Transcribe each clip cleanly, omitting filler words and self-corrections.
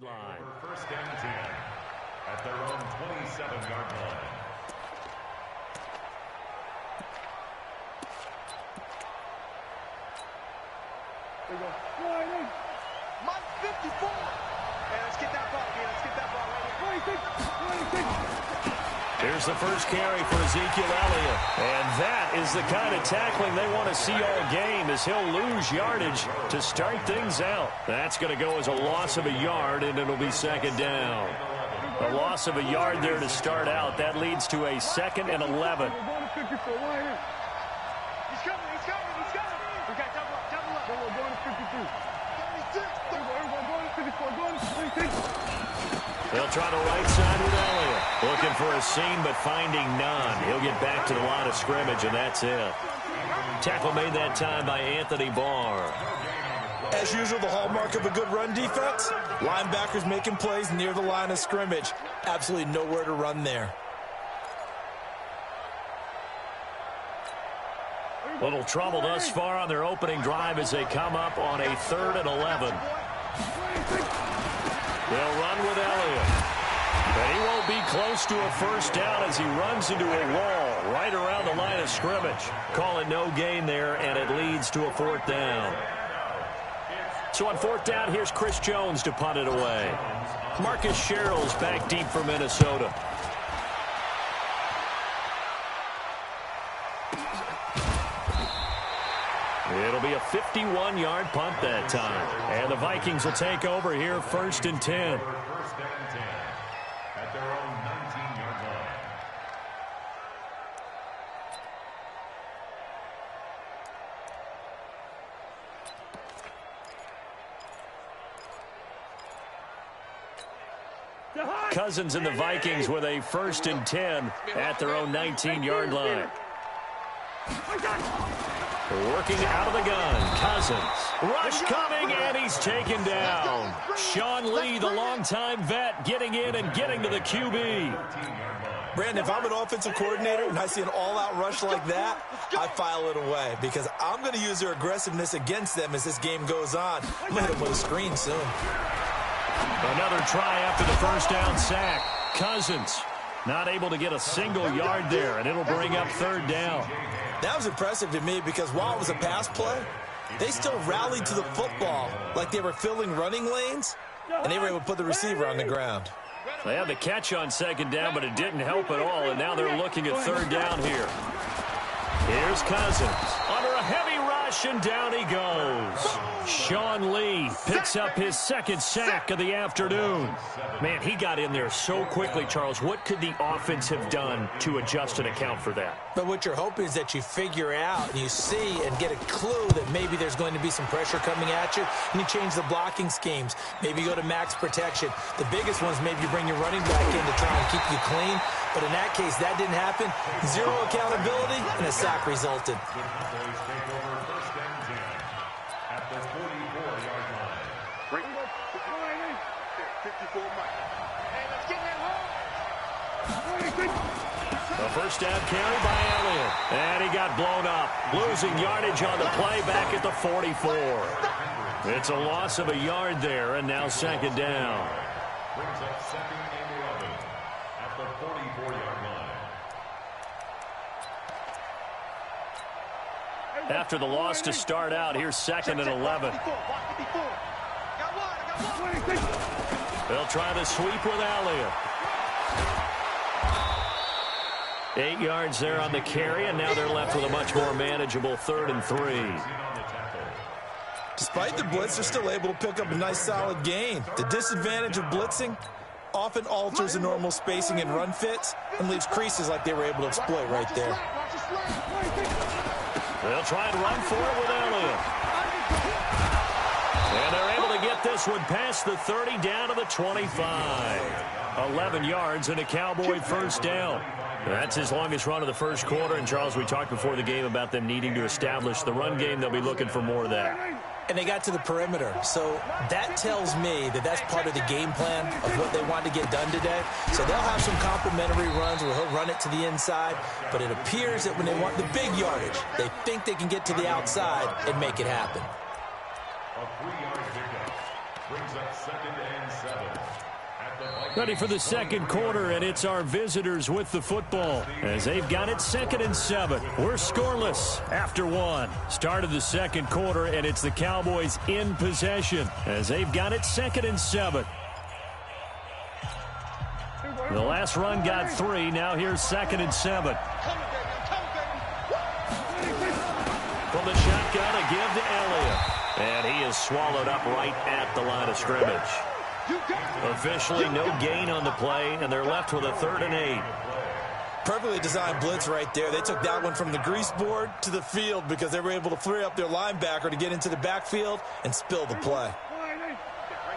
line. First and 10 at their own 27-yard line. There you go. Mike 54. Hey, let's get that ball here. Let's get that ball right here. 26. Here's the first carry for Ezekiel Elliott. And that is the kind of tackling they want to see all game, as he'll lose yardage to start things out. That's going to go as a loss of a yard, and it'll be second down. A loss of a yard there to start out. That leads to a 2nd and 11. He's coming. He's coming. He's coming. We got double up. Double up. We're going to 52. 36. Going to 56. They'll try the right side with Elliott. Looking for a seam, but finding none. He'll get back to the line of scrimmage, and that's it. Tackle made that time by Anthony Barr. As usual, the hallmark of a good run defense, linebackers making plays near the line of scrimmage. Absolutely nowhere to run there. Little trouble thus far on their opening drive as they come up on a 3rd and 11. They'll run with Elliott. But he won't be close to a first down as he runs into a wall right around the line of scrimmage. Call it no gain there, and it leads to a 4th down. So on 4th down, here's Chris Jones to punt it away. Marcus Sherrill's back deep for Minnesota. It'll be a 51-yard punt that time. And the Vikings will take over here 1st and 10. First and 10 at their own 19-yard line. Cousins and the Vikings with a 1st and 10 at their own 19-yard line. Working out of the gun, Cousins. Rush coming, and he's taken down. Sean Lee, the longtime vet, getting in and getting to the QB. Brandon, if I'm an offensive coordinator and I see an all-out rush like that, I file it away because I'm going to use their aggressiveness against them as this game goes on. I'm going to hit them with a screen soon. Another try after the first down sack. Cousins not able to get a single yard there, and it'll bring up 3rd down. That was impressive to me because while it was a pass play, they still rallied to the football like they were filling running lanes, and they were able to put the receiver on the ground. They had the catch on 2nd down, but it didn't help at all, and now they're looking at 3rd down here. Here's Cousins under a heavy rush, and down he goes. Sean Lee picks up his 2nd sack of the afternoon. Man, he got in there so quickly, Charles. What could the offense have done to adjust and account for that? But what you're hoping is that you figure out and you see and get a clue that maybe there's going to be some pressure coming at you, and you change the blocking schemes. Maybe you go to max protection. The biggest ones, maybe you bring your running back in to try and keep you clean. But in that case, that didn't happen. 0 accountability, and a sack resulted. The first down carry by Elliott. And he got blown up. Losing yardage on the play back at the 44. It's a loss of a yard there, and now 2nd down. Brings up 2nd and 11 at the 44-yard line. After the loss to start out, here's 2nd and 11. They'll try the sweep with Elliott. 8 yards there on the carry, and now they're left with a much more manageable 3rd and 3. Despite the blitz, they're still able to pick up a nice solid gain. The disadvantage of blitzing often alters the normal spacing and run fits and leaves creases like they were able to exploit right there. They'll try and run for it with Elliott. And they're able to get this one past the 30 down to the 25. 11 yards and a Cowboy 1st down. That's his longest run of the first quarter. And, Charles, we talked before the game about them needing to establish the run game. They'll be looking for more of that. And they got to the perimeter. So that tells me that that's part of the game plan of what they want to get done today. So they'll have some complementary runs where he'll run it to the inside. But it appears that when they want the big yardage, they think they can get to the outside and make it happen. A 3-yard pickup. Brings up 2nd and 7. At the Vikings Ready for the second quarter, and it's our visitors with the football as they've got it 2nd and 7. We're scoreless after one. Start of the second quarter, and it's the Cowboys in possession as they've got it 2nd and 7. The last run got 3. Now here's 2nd and 7. From the shotgun, a give to Elliott. And he is swallowed up right at the line of scrimmage. Officially no gain on the play, and they're left with a 3rd and 8. Perfectly designed blitz right there. They took that one from the grease board to the field because they were able to free up their linebacker to get into the backfield and spill the play. Right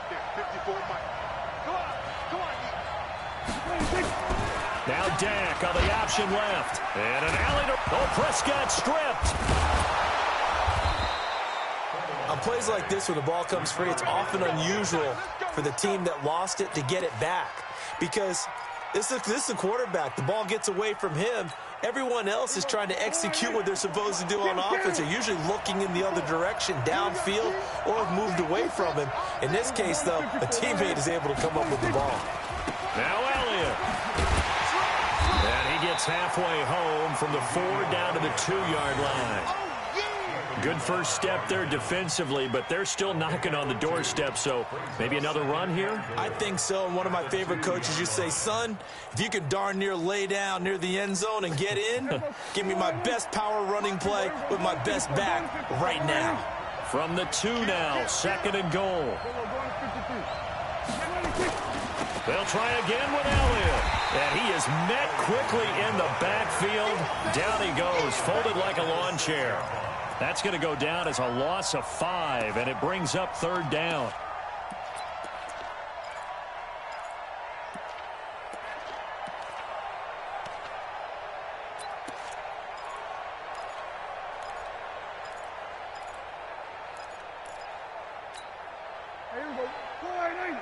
there, 54 Mike. Come on. Now Dak on the option left. And an alley to... Oh, Prescott stripped. On plays like this, when the ball comes free, it's often unusual for the team that lost it to get it back. Because this is the quarterback. The ball gets away from him. Everyone else is trying to execute what they're supposed to do on offense. They're usually looking in the other direction, downfield, or have moved away from him. In this case, though, a teammate is able to come up with the ball. Now Elliott. And he gets halfway home from the 4 down to the 2-yard line. Good first step there defensively, but they're still knocking on the doorstep, so maybe another run here? I think so, and one of my favorite coaches used to say, son, if you can darn near lay down near the end zone and get in, give me my best power running play with my best back right now. From the 2 now, 2nd and goal. They'll try again with Elliott. And he is met quickly in the backfield. Down he goes, folded like a lawn chair. That's going to go down as a loss of 5, and it brings up 3rd down. Here we go. Slide in.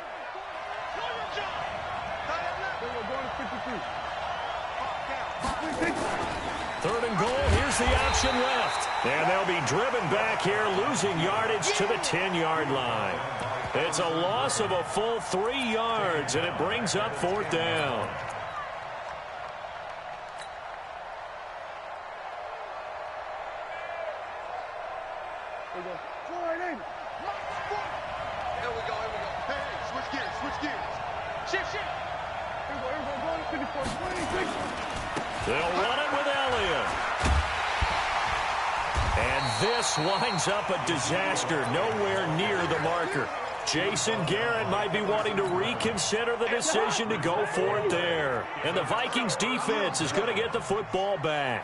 3rd and goal. Here's the option left. And they'll be driven back here, losing yardage to the 10-yard line. It's a loss of a full 3 yards, and it brings up 4th down. Slide in. Here we go. Hey, switch gears. Shift. Here we go. Going to 54. 26. They'll run it with Elliott. And this winds up a disaster, nowhere near the marker. Jason Garrett might be wanting to reconsider the decision to go for it there. And the Vikings defense is going to get the football back.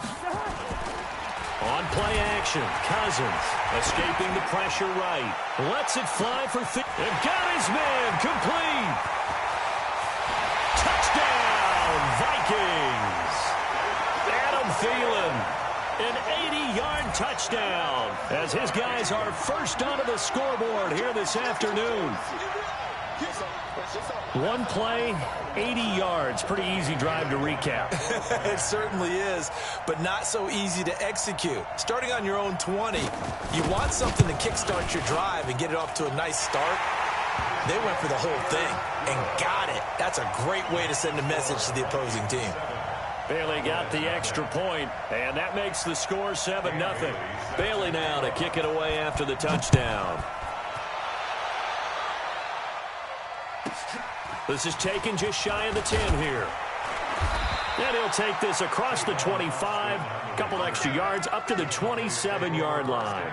On play action, Cousins escaping the pressure right. Lets it fly for and got his man complete. Touchdown, Vikings. Adam Thielen, an 80-yard touchdown as his guys are first onto the scoreboard here this afternoon. One play, 80 yards. Pretty easy drive to recap. It certainly is, but not so easy to execute. Starting on your own 20, you want something to kickstart your drive and get it off to a nice start. They went for the whole thing and got it. That's a great way to send a message to the opposing team. Bailey got the extra point, and that makes the score 7-0. Bailey now to kick it away after the touchdown. This is taken just shy of the 10 here. And he'll take this across the 25, a couple extra yards up to the 27-yard line.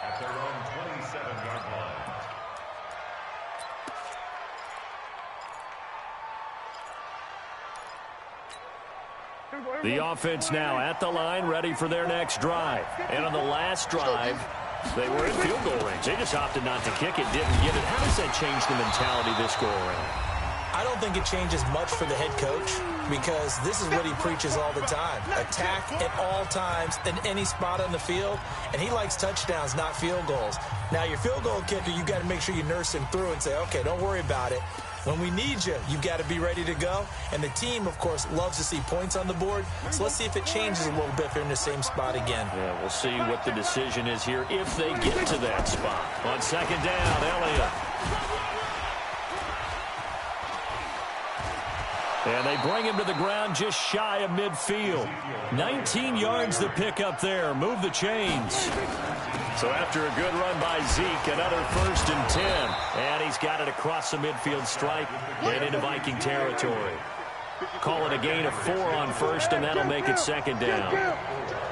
At their own 27-yard line. The offense now at the line, ready for their next drive. And on the last drive, they were in field goal range. They just opted not to kick it, didn't get it. How does that change the mentality this go around? I don't think it changes much for the head coach because this is what he preaches all the time. Attack at all times in any spot on the field, and he likes touchdowns, not field goals. Now, your field goal kicker, you got to make sure you nurse him through and say, okay, don't worry about it. When we need you, you've got to be ready to go. And the team, of course, loves to see points on the board. So let's see if it changes a little bit if they're in the same spot again. Yeah, we'll see what the decision is here if they get to that spot. On second down, Elliott. And they bring him to the ground just shy of midfield. 19 yards to pick up there. Move the chains. So after a good run by Zeke, another 1st and 10. And he's got it across the midfield stripe and into Viking territory. Call it a gain of 4 on first, and that'll make it second down.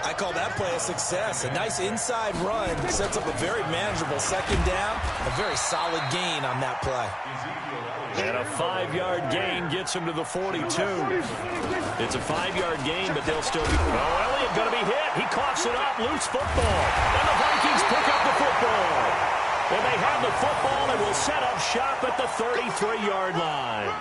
I call that play a success. A nice inside run sets up a very manageable second down. A very solid gain on that play. And a 5-yard gain gets him to the 42. It's a 5-yard gain, but they'll still be... Oh, Elliott going to be hit. He coughs it up. Loose football. And the Vikings pick up the football. And they have the football and will set up shop at the 33-yard line.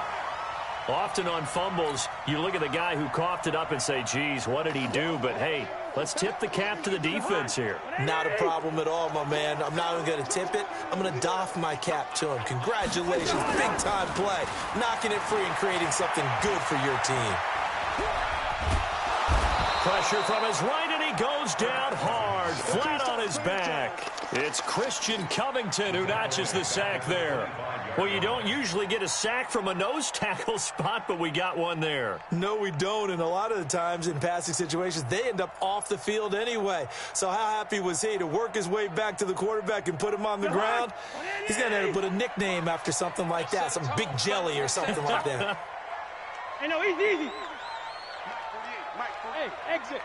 Often on fumbles, you look at the guy who coughed it up and say, geez, what did he do? But, hey, let's tip the cap to the defense here. Not a problem at all, my man. I'm not even going to tip it. I'm going to doff my cap to him. Congratulations. Big-time play. Knocking it free and creating something good for your team. Pressure from his right, and he goes down hard, flat on his back. It's Christian Covington who notches the sack there. Well, you don't usually get a sack from a nose tackle spot, but we got one there. No, we don't, and a lot of the times in passing situations, they end up off the field anyway. So how happy was he to work his way back to the quarterback and put him on the ground? He's going to have to put a nickname after something like that, some Big Jelly or something like that. Hey, no, easy. Hey, exit.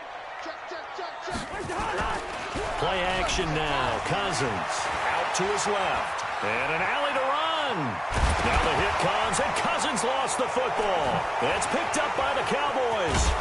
Play action now. Cousins out to his left. And an alley to run. Now the hit comes, and Cousins lost the football. It's picked up by the Cowboys.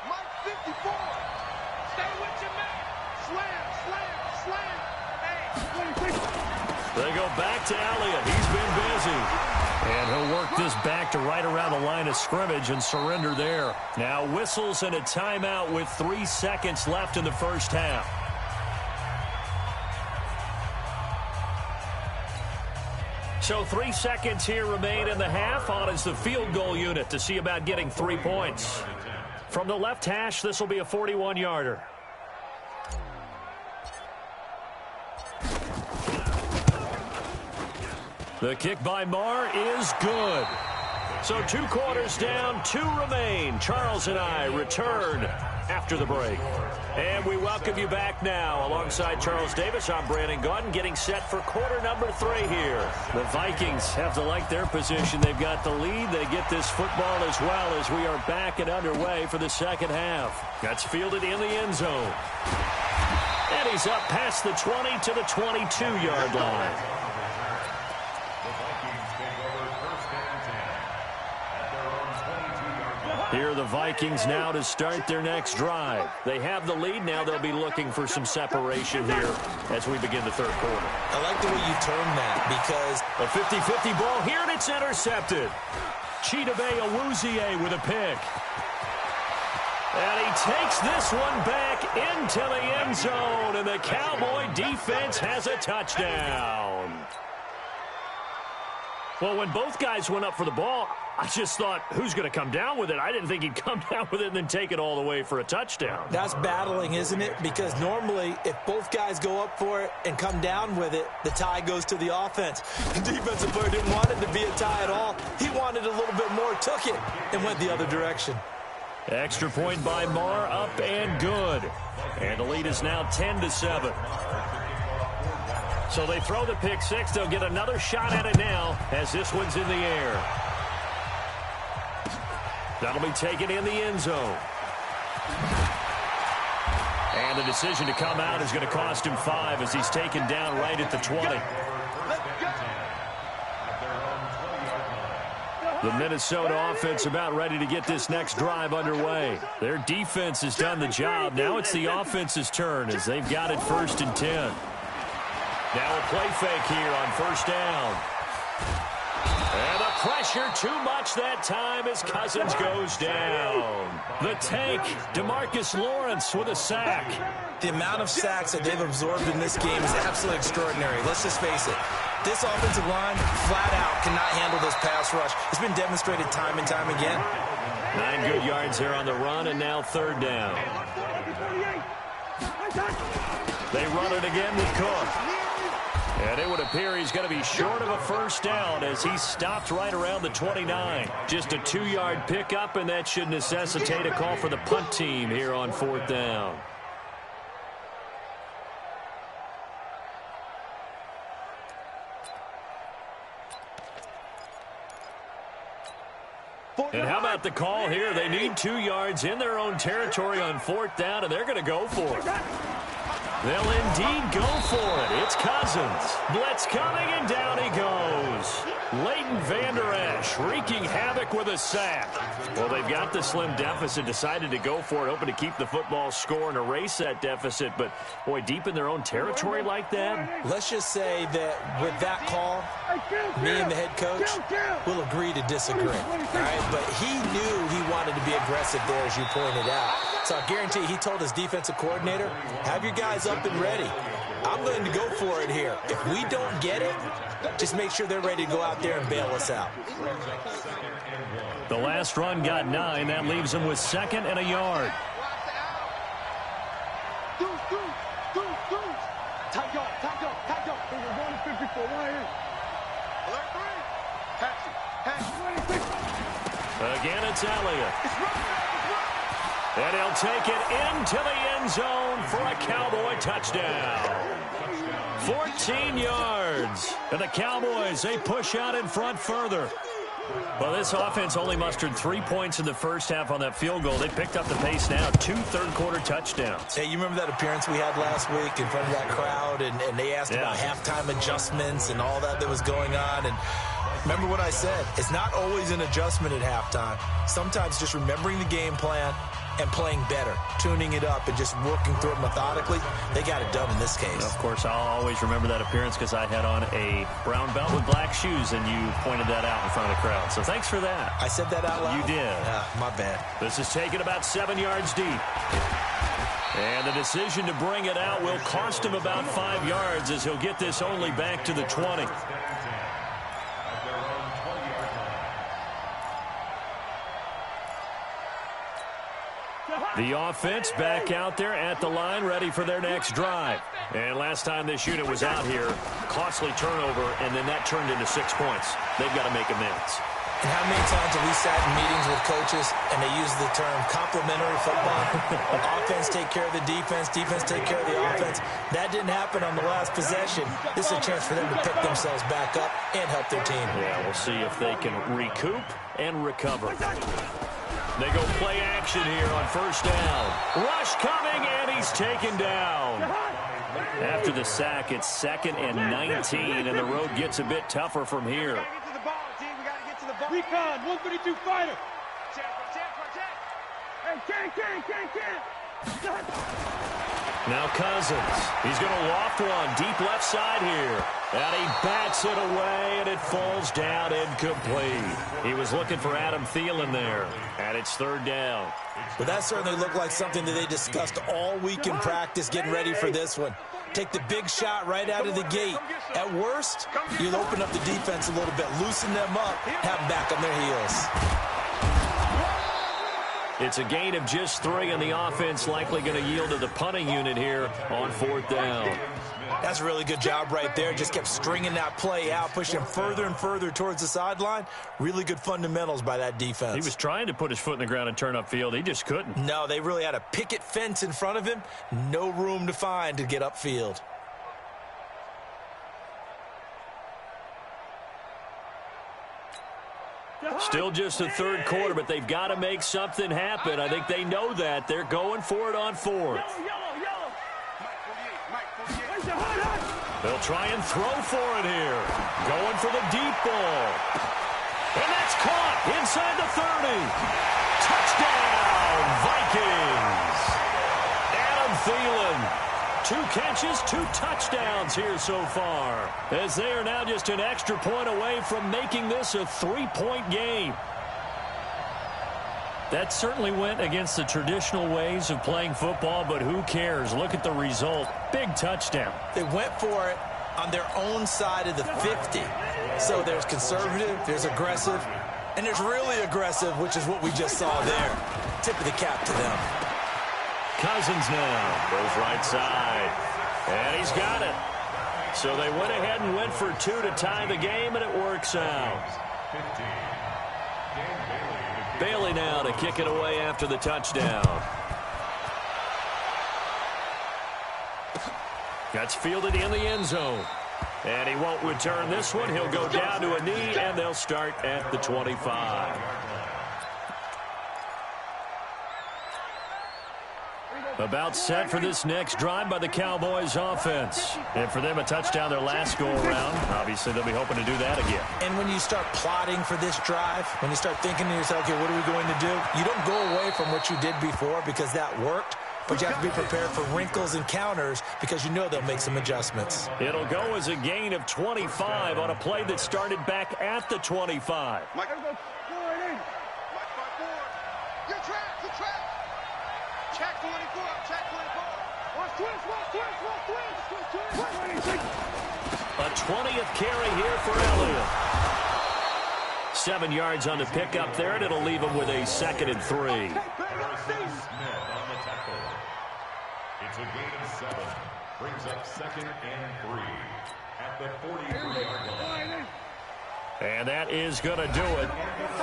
Mike 54. Stay with your man. Slam. Hey. They go back to Elliott. He's been busy. And he'll work this back to right around the line of scrimmage and surrender there. Now whistles and a timeout with 3 seconds left in the first half. So 3 seconds here remain in the half. On is the field goal unit to see about getting 3 points. From the left hash, this will be a 41-yarder. The kick by Marr is good. So 2 quarters down, 2 remain. Charles and I return after the break. And we welcome you back now. Alongside Charles Davis, I'm Brandon Gaudin, getting set for quarter number 3 here. The Vikings have to like their position. They've got the lead. They get this football as well as we are back and underway for the second half. That's fielded in the end zone. And he's up past the 20 to the 22-yard line. Here are the Vikings now to start their next drive. They have the lead. Now they'll be looking for some separation here as we begin the third quarter. I like the way you term that because a 50-50 ball here, and it's intercepted. Chidobe Awuzie with a pick. And he takes this one back into the end zone, and the Cowboy defense has a touchdown. Well, when both guys went up for the ball, I just thought, who's going to come down with it? I didn't think he'd come down with it and then take it all the way for a touchdown. That's battling, isn't it? Because normally, if both guys go up for it and come down with it, the tie goes to the offense. The defensive player didn't want it to be a tie at all. He wanted a little bit more, took it, and went the other direction. Extra point by Marr, up and good. And the lead is now 10-7. So they throw the pick six. They'll get another shot at it now as this one's in the air. That'll be taken in the end zone. And the decision to come out is going to cost him 5 as he's taken down right at the 20. The Minnesota offense about ready to get this next drive underway. Their defense has done the job. Now it's the offense's turn as they've got it 1st and 10. Now a play fake here on 1st down. And the pressure too much that time as Cousins goes down. The tank, DeMarcus Lawrence with a sack. The amount of sacks that they've absorbed in this game is absolutely extraordinary. Let's just face it. This offensive line, flat out, cannot handle this pass rush. It's been demonstrated time and time again. 9 good yards there on the run, and now 3rd down. They run it again with Cook. And it would appear he's going to be short of a 1st down as he stopped right around the 29. Just a 2-yard pickup, and that should necessitate a call for the punt team here on 4th down. And how about the call here? They need 2 yards in their own territory on 4th down, and they're going to go for it. They'll indeed go for it. It's Cousins. Blitz coming, and down he goes. Leighton Vander Esch wreaking havoc with a sack. Well, they've got the slim deficit, decided to go for it, hoping to keep the football score and erase that deficit. But, boy, deep in their own territory like that? Let's just say that with that call, me and the head coach will agree to disagree. All right? But he knew he wanted to be aggressive there, as you pointed out. So I guarantee he told his defensive coordinator, have your guys up and ready. I'm going to go for it here. If we don't get it, just make sure they're ready to go out there and bail us out. The last run got 9. That leaves them with 2nd and a yard. Again, it's Elliott. And he'll take it into the end zone for a Cowboy touchdown. 14 yards. And the Cowboys, they push out in front further. Well, this offense only mustered 3 points in the first half on that field goal. They picked up the pace now. 2 third-quarter touchdowns. Hey, you remember that appearance we had last week in front of that crowd, and they asked about halftime adjustments and all that was going on, and remember what I said. It's not always an adjustment at halftime. Sometimes just remembering the game plan and playing better, tuning it up and just working through it methodically. They got it done in this case. Of course, I'll always remember that appearance because I had on a brown belt with black shoes, and you pointed that out in front of the crowd. So thanks for that. I said that out loud? You did. My bad. This is taken about 7 yards deep. And the decision to bring it out will cost him about 5 yards as he'll get this only back to the 20. The offense back out there at the line, ready for their next drive. And last time this unit was out here, costly turnover, and then that turned into 6 points. They've got to make amends. And how many times have we sat in meetings with coaches and they use the term complementary football? Offense take care of the defense, defense take care of the offense. That didn't happen on the last possession. This is a chance for them to pick themselves back up and help their team. Yeah, we'll see if they can recoup and recover. They go play action here on 1st down. Rush coming, and he's taken down. After the sack, it's 2nd and 19, and the road gets a bit tougher from here. Recon, 132 fighter. Hey, Now Cousins. He's going to loft one deep left side here. And he bats it away, and it falls down incomplete. He was looking for Adam Thielen there. And it's 3rd down. Well, that certainly looked like something that they discussed all week in practice, getting ready for this one. Take the big shot right out of the gate. At worst, you'll open up the defense a little bit, loosen them up, have them back on their heels. It's a gain of just 3, and the offense likely going to yield to the punting unit here on 4th down. That's a really good job right there. Just kept stringing that play out, pushing him further and further towards the sideline. Really good fundamentals by that defense. He was trying to put his foot in the ground and turn upfield. He just couldn't. No, they really had a picket fence in front of him. No room to find to get upfield. Still just the 3rd quarter, but they've got to make something happen. I think they know that. They're going for it on 4th. They'll try and throw for it here. Going for the deep ball. And that's caught inside the 30. Touchdown, Vikings. Adam Thielen. 2 catches, 2 touchdowns here so far, as they are now just an extra point away from making this a 3-point game. That certainly went against the traditional ways of playing football, but who cares? Look at the result. Big touchdown. They went for it on their own side of the 50. So there's conservative, there's aggressive, and there's really aggressive, which is what we just saw there. Tip of the cap to them. Cousins now goes right side, and he's got it. So they went ahead and went for 2 to tie the game, and it works out. Bailey now to kick it away after the touchdown. That's fielded in the end zone. And he won't return this one. He'll go down to a knee, and they'll start at the 25. About set for this next drive by the Cowboys offense. And for them, a touchdown their last go-around. Obviously, they'll be hoping to do that again. And when you start plotting for this drive, when you start thinking to yourself, okay, what are we going to do? You don't go away from what you did before because that worked, but you have to be prepared for wrinkles and counters because you know they'll make some adjustments. It'll go as a gain of 25 on a play that started back at the 25. Mike, go. Mike, 5-4. You're trapped. You're trapped. Check 24. Check 24. Watch twist. A 20th carry here for Elliott. 7 yards on the pickup there, and it'll leave him with a 2nd and 3. Smith on the tackle. It's a gain of 7. Brings up 2nd and 3 at the 43-yard line. And that is going to do it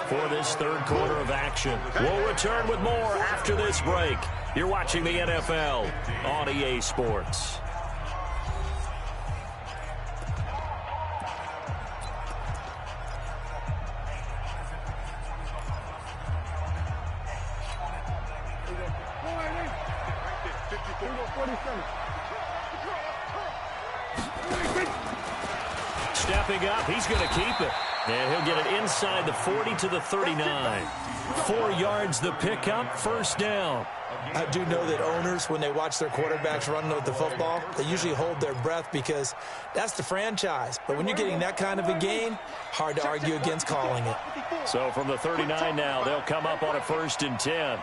for this third quarter of action. We'll return with more after this break. You're watching the NFL on EA Sports. Stepping up, he's going to keep it. And he'll get it inside the 40 to the 39. 4 yards the pickup, first down. I do know that owners, when they watch their quarterbacks run with the football, they usually hold their breath because that's the franchise. But when you're getting that kind of a gain, hard to argue against calling it. So from the 39 now, they'll come up on a 1st and 10.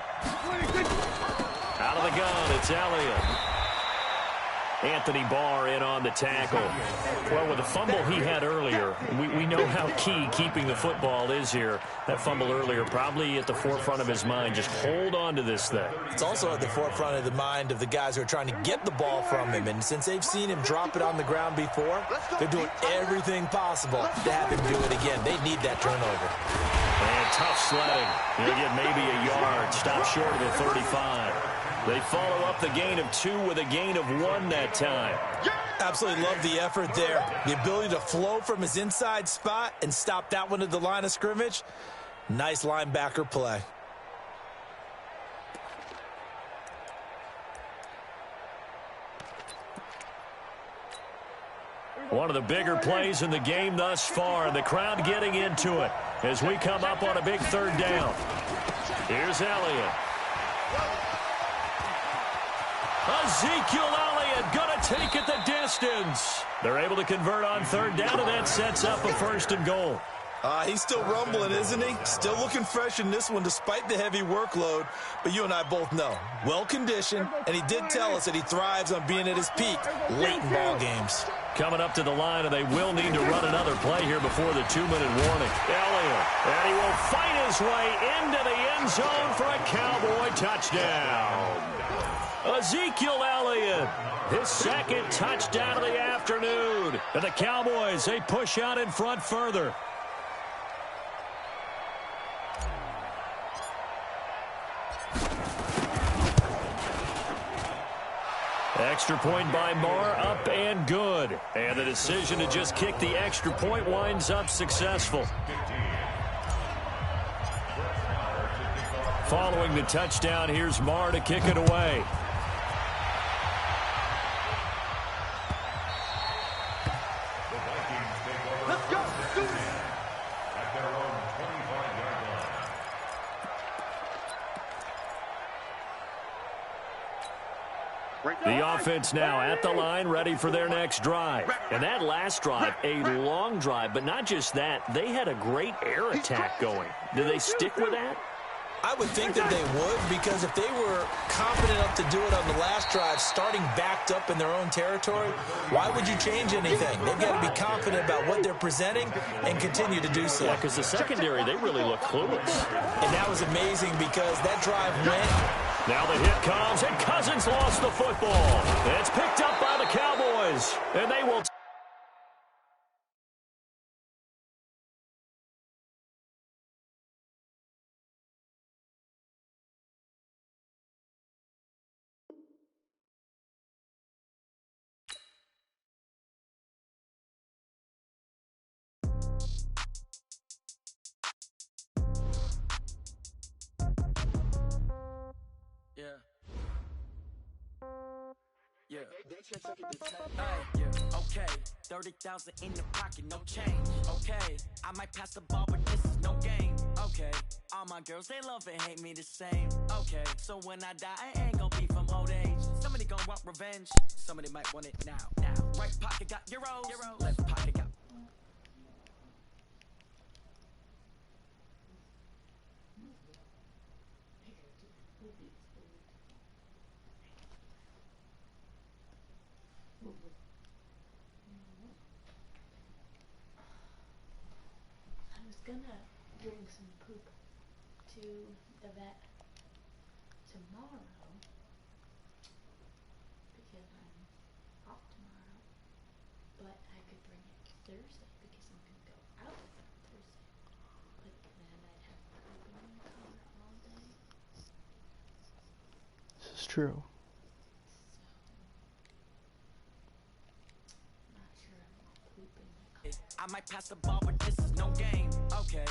Out of the gun, it's Elliott. Anthony Barr in on the tackle. Well, with the fumble he had earlier, we know how key keeping the football is here. That fumble earlier probably at the forefront of his mind. Just hold on to this thing. It's also at the forefront of the mind of the guys who are trying to get the ball from him. And since they've seen him drop it on the ground before, they're doing everything possible to have him do it again. They need that turnover. And tough sledding. He'll get maybe a yard. Stop short of the 35. They follow up the gain of 2 with a gain of 1 that time. Absolutely love the effort there. The ability to flow from his inside spot and stop that one at the line of scrimmage. Nice linebacker play. One of the bigger plays in the game thus far. The crowd getting into it as we come up on a big 3rd down. Here's Elliott. Ezekiel Elliott going to take it the distance. They're able to convert on 3rd down, and that sets up a 1st and goal. He's still rumbling, isn't he? Still looking fresh in this one despite the heavy workload. But you and I both know, well-conditioned, and he did tell us that he thrives on being at his peak late in ball games. Coming up to the line, and they will need to run another play here before the 2-minute warning. Elliott, and he will fight his way into the end zone for a Cowboy touchdown. Ezekiel Elliott, his 2nd touchdown of the afternoon. And the Cowboys, they push out in front further. Extra point by Marr, up and good. And the decision to just kick the extra point winds up successful. Following the touchdown, here's Marr to kick it away. Let's go. At their own The offense now at the line, ready for their next drive. And that last drive, a long drive, but not just that. They had a great air attack going. Do they stick with that? I would think that they would, because if they were confident enough to do it on the last drive, starting backed up in their own territory, why would you change anything? They've got to be confident about what they're presenting and continue to do so. Yeah, because the secondary, they really look clueless. And that was amazing because that drive went. Now the hit comes, and Cousins lost the football. It's picked up by the Cowboys, and they will... Okay, 30,000 in the pocket, no change. Okay, I might pass the ball, but this is no game. Okay, all my girls, they love and hate me the same. Okay, so when I die, I ain't gonna be from old age. Somebody gonna want revenge, somebody might want it now. Right pocket got euros, left pocket got... I was gonna bring some poop to the vet tomorrow because I'm off tomorrow, but I could bring it Thursday because I'm gonna go out on Thursday. But then I'd have poop in my car all day. This is true. So, not sure I want poop in my car. I might pass the ball, but this is no game. Okay.